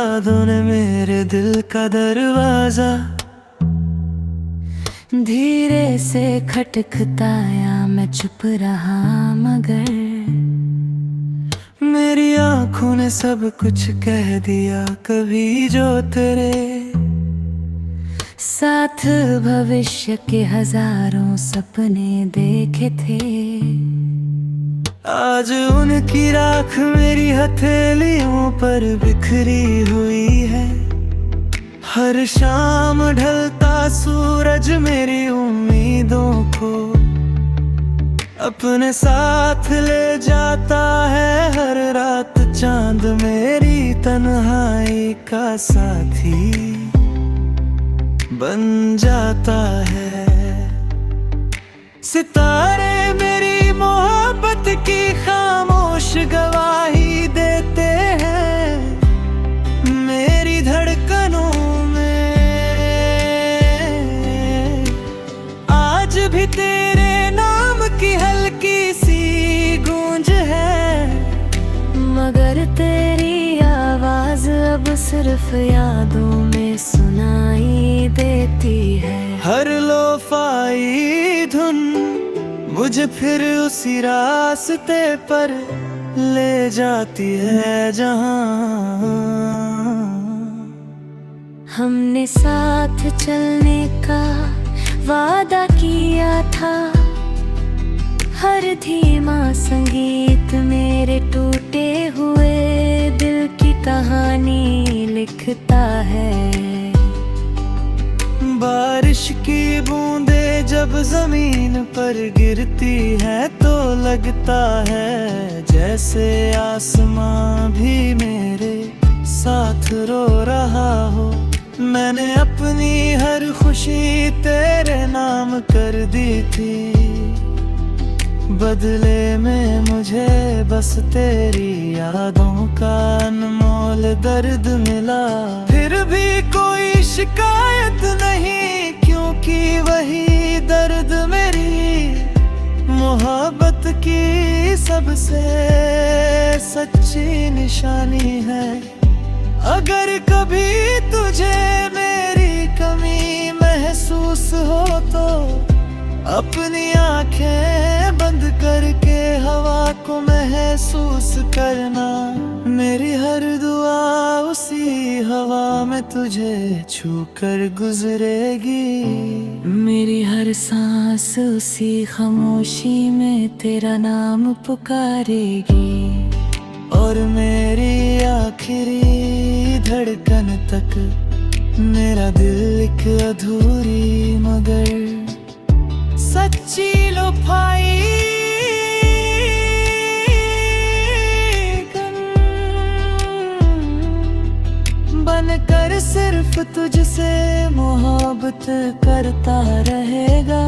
यादों ने मेरे दिल का दरवाजा धीरे से खटखटाया। मैं चुप रहा मगर मेरी आंखों ने सब कुछ कह दिया। कभी जो तेरे साथ भविष्य के हजारों सपने देखे थे, आज उनकी राख मेरी हथेलियों पर बिखरी हुई है। हर शाम ढलता सूरज मेरी उम्मीदों को अपने साथ ले जाता है। हर रात चांद मेरी तन्हाई का साथी बन जाता है। सितारे मेरी मोहब्बत की खामोश गवाही देते हैं। मेरी धड़कनों में आज भी तेरे नाम की हल्की सी गूंज है, मगर तेरी आवाज अब सिर्फ यादों में सुनाई देती है। हर लोफाई धुन मुझे फिर उसी रास्ते पर ले जाती है जहां हमने साथ चलने का वादा किया था। हर धीमा संगीत मेरे टूटे हुए दिल की कहानी लिखता है। बारिश की बूंदे जब जमीन पर गिरती है तो लगता है जैसे आसमां भी मेरे साथ रो रहा हो। मैंने अपनी हर खुशी तेरे नाम कर दी थी, बदले में मुझे बस तेरी यादों का अनमोल दर्द मिला। फिर भी कोई शिकायत नहीं, क्योंकि वही दर्द मेरी मोहब्बत की सबसे सच्ची निशानी है। अगर कभी तुझे मेरी कमी महसूस हो तो अपनी आंखें बंद करके हवा को महसूस करना। मेरी हर दुआ उसी हवा में तुझे छू कर गुजरेगी। मेरी हर सांस उसी खामोशी में तेरा नाम पुकारेगी। और मेरी आखिरी धड़कन तक मेरा दिल एक अधूरी मगर सच्ची लोफाई बनकर सिर्फ तुझसे मोहब्बत करता रहेगा।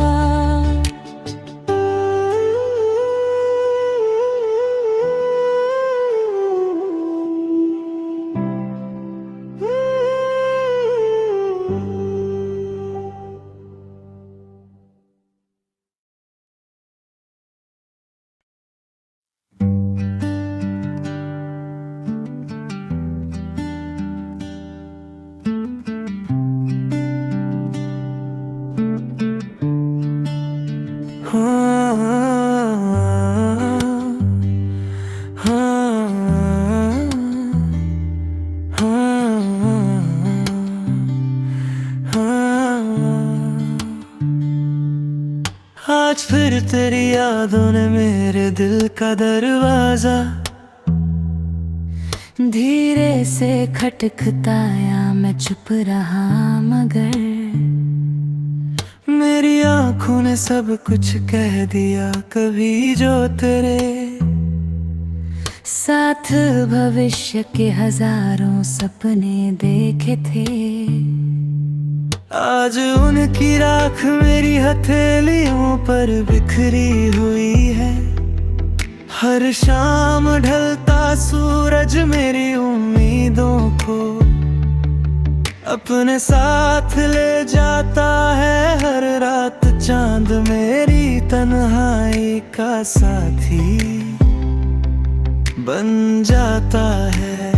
आज फिर तेरी यादों ने मेरे दिल का दरवाजा धीरे से खटखटाया। मैं चुप रहा मगर मेरी आंखों ने सब कुछ कह दिया। कभी जो तेरे साथ भविष्य के हजारों सपने देखे थे, आज उनकी राख मेरी हथेलियों पर बिखरी हुई है। हर शाम ढलता सूरज मेरी उम्मीदों को अपने साथ ले जाता है। हर रात चांद मेरी तन्हाई का साथी बन जाता है।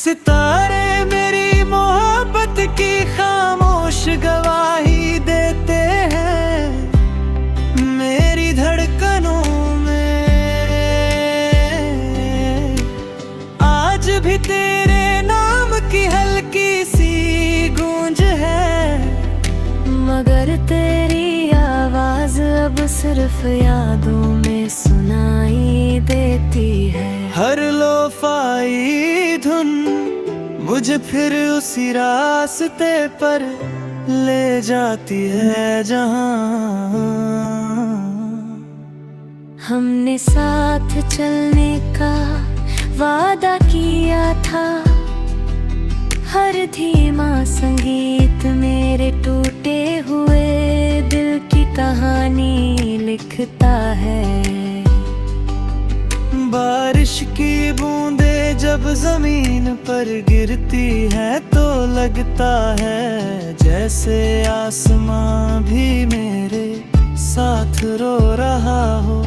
सितारे मेरी मोहब्बत की खामोश गवाही देते हैं, मेरी धड़कनों में आज भी तेरे नाम की हल्की सी गूंज है। मगर तेरी आवाज अब सिर्फ यादों में सुनाई देती है। हर लोफाई धुन मुझे फिर उसी रास्ते पर ले जाती है जहां हमने साथ चलने का वादा किया था। हर धीमा संगीत मेरे टूटे हुए दिल की कहानी लिखता है। बारिश की बूंदे जब जमीन पर गिरती है तो लगता है जैसे आसमां भी मेरे साथ रो रहा हो।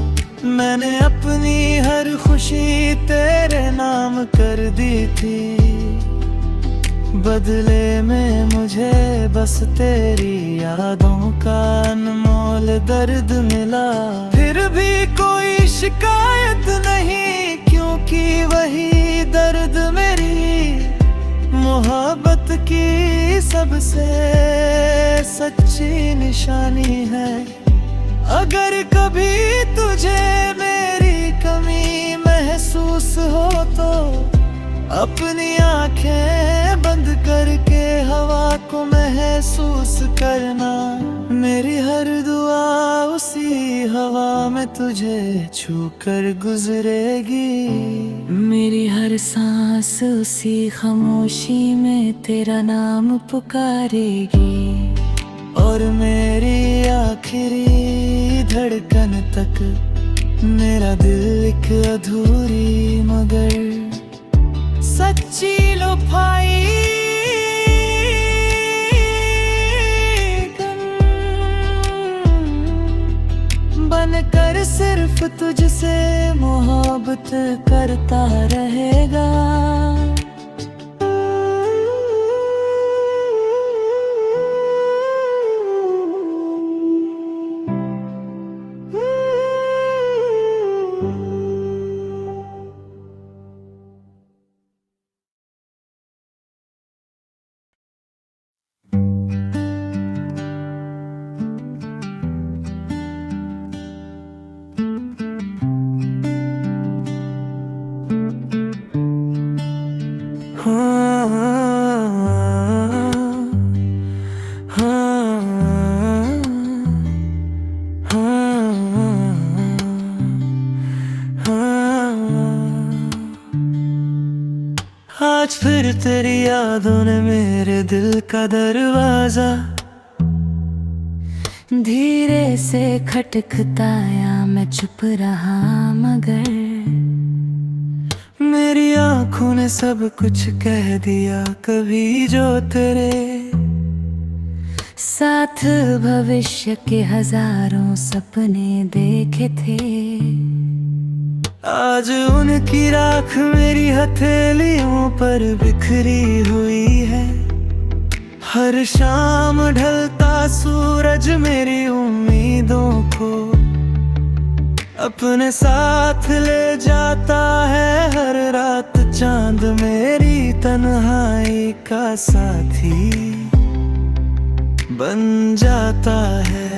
मैंने अपनी हर खुशी तेरे नाम कर दी थी, बदले में मुझे बस तेरी यादों का अनमोल दर्द मिला। फिर भी कोई शिकायत नहीं, क्योंकि वही दर्द मेरी मोहब्बत की सबसे सच्ची निशानी है। अगर कभी तुझे मेरी कमी महसूस हो तो अपनी आंखें बंद करके हवा को महसूस करना। मेरी हर दुआ उसी हवा में तुझे छू कर गुजरेगी। मेरी हर सांस उसी खामोशी में तेरा नाम पुकारेगी। और मेरी आखिरी धड़कन तक मेरा दिल एक अधूरी मगर सच्ची लोफाई बनकर सिर्फ तुझसे मोहब्बत करता रहेगा। आज फिर तेरी यादों ने मेरे दिल का दरवाजा धीरे से खटखटाया। मैं चुप रहा मगर मेरी आंखों ने सब कुछ कह दिया। कभी जो तेरे साथ भविष्य के हजारों सपने देखे थे, आज उनकी राख मेरी हथेलियों पर बिखरी हुई है। हर शाम ढलता सूरज मेरी उम्मीदों को अपने साथ ले जाता है। हर रात चांद मेरी तन्हाई का साथी बन जाता है।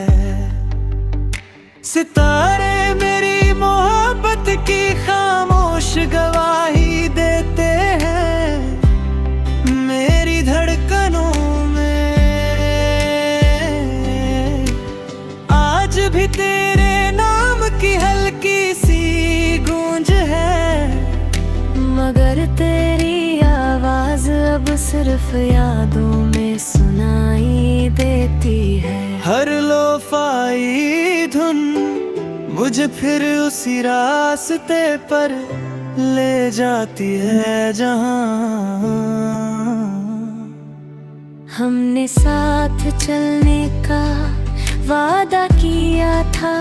सितारे मेरी मोहब्बत की खामोश गवाही देते हैं, मेरी धड़कनों में आज भी तेरे नाम की हल्की सी गूंज है। मगर तेरी आवाज अब सिर्फ यादों में सुनाई देती है। हर लोफाई धुन मुझे फिर उसी रास्ते पर ले जाती है जहां हमने साथ चलने का वादा किया था।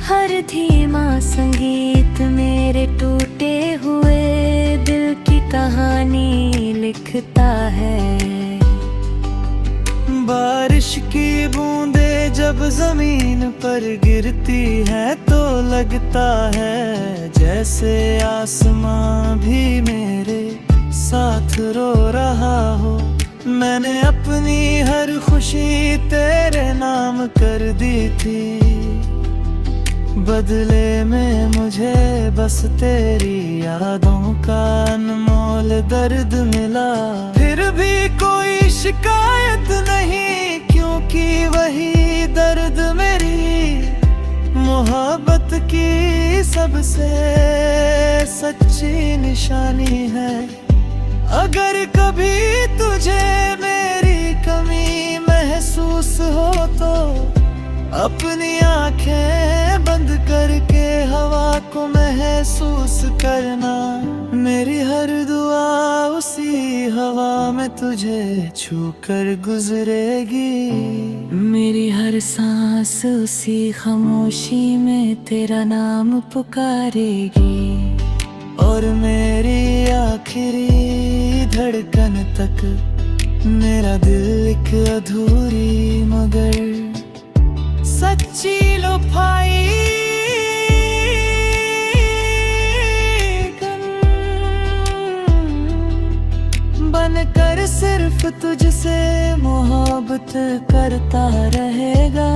हर धीमा संगीत मेरे टूटे हुए दिल की कहानी लिखता है। बारिश की बूंदें जब जमीन पर गिरती है तो लगता है जैसे आसमां भी मेरे साथ रो रहा हो। मैंने अपनी हर खुशी तेरे नाम कर दी थी, बदले में मुझे बस तेरी यादों का अनमोल दर्द मिला। फिर भी कोई शिकायत नहीं, क्योंकि वही दर्द मेरी मोहब्बत की सबसे सच्ची निशानी है। अगर कभी तुझे मेरी कमी महसूस हो तो अपनी आंखें बंद करके हवा को महसूस करना। मेरी हर दुआ उसी हवा में तुझे छू कर गुजरेगी। मेरी हर सांस उसी खामोशी में तेरा नाम पुकारेगी। और मेरी आखिरी धड़कन तक मेरा दिल एक अधूरी मगर सच्ची लुभाई बनकर सिर्फ तुझसे मोहब्बत करता रहेगा।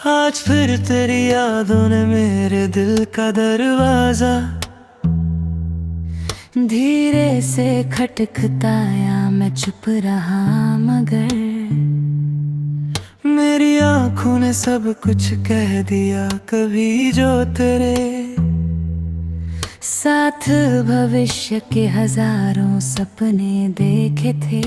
आज फिर तेरी यादों ने मेरे दिल का दरवाजा धीरे से खटखटाया। मैं चुप रहा मगर मेरी आंखों ने सब कुछ कह दिया। कभी जो तेरे साथ भविष्य के हजारों सपने देखे थे,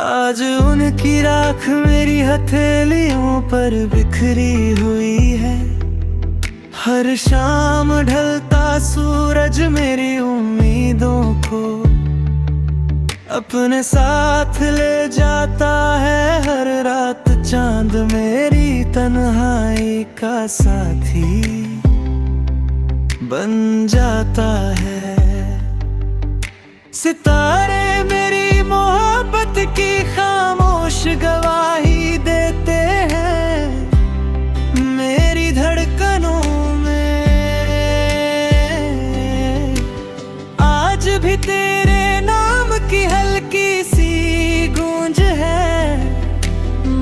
आज उनकी राख मेरी हथेलियों पर बिखरी हुई है। हर शाम ढलता सूरज मेरी उम्मीदों को अपने साथ ले जाता है। हर रात चांद मेरी तन्हाई का साथी बन जाता है। सितारे मेरी मोहब्बत की खामोश गवाही देते हैं। मेरी धड़कनों में आज भी तेरे नाम की हल्की सी गूंज है।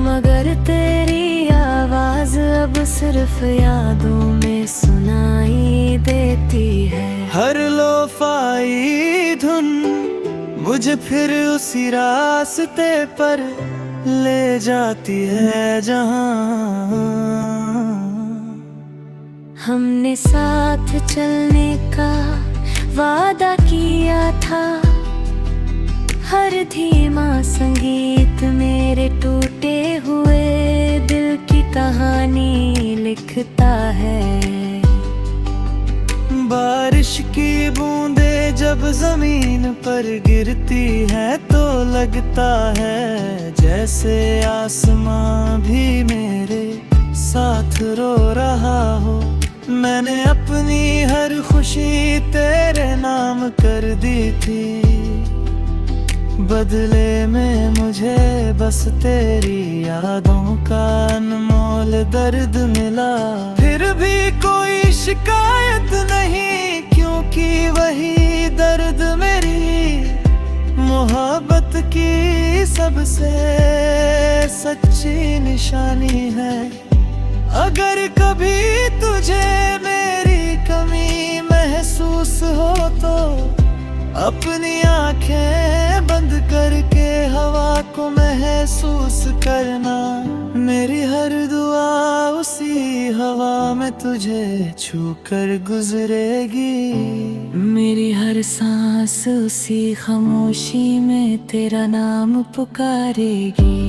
मगर तेरी आवाज अब सिर्फ यादों में सुनाई देती है। हर लोफाई धुन मुझे फिर उसी रास्ते पर ले जाती है जहां हमने साथ चलने का वादा किया था। हर धीमा संगीत मेरे टूटे हुए दिल की कहानी लिखता है। बारिश की बूंदें जब जमीन पर गिरती है तो लगता है जैसे आसमां भी मेरे साथ रो रहा हो। मैंने अपनी हर खुशी तेरे नाम कर दी थी, बदले में मुझे बस तेरी यादों का अनमोल दर्द मिला। फिर भी कोई शिकायत नहीं, क्योंकि वही दर्द मेरी मोहब्बत की सबसे सच्ची निशानी है। अगर कभी तुझे मेरी कमी महसूस हो तो अपनी आंखें बंद करके हवा को महसूस करना। मेरी हर दुआ उसी हवा में तुझे छू कर गुजरेगी। मेरी हर सांस उसी खामोशी में तेरा नाम पुकारेगी।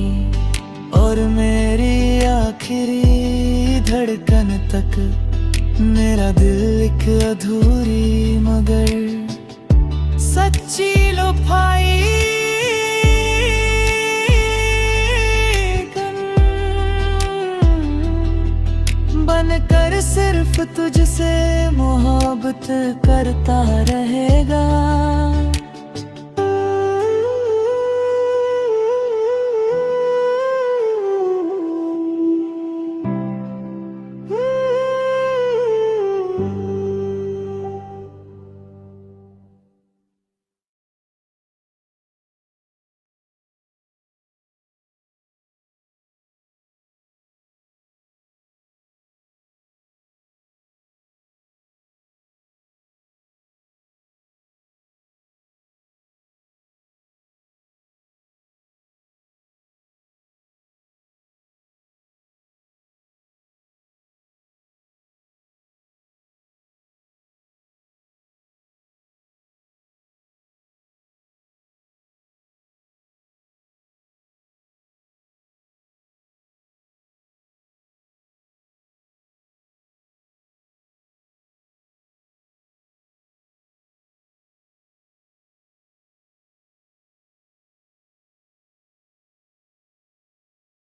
और मेरी आखिरी धड़कन तक मेरा दिल एक अधूरी मगर सच्ची लुभाई बनकर सिर्फ तुझसे मोहब्बत करता रहेगा।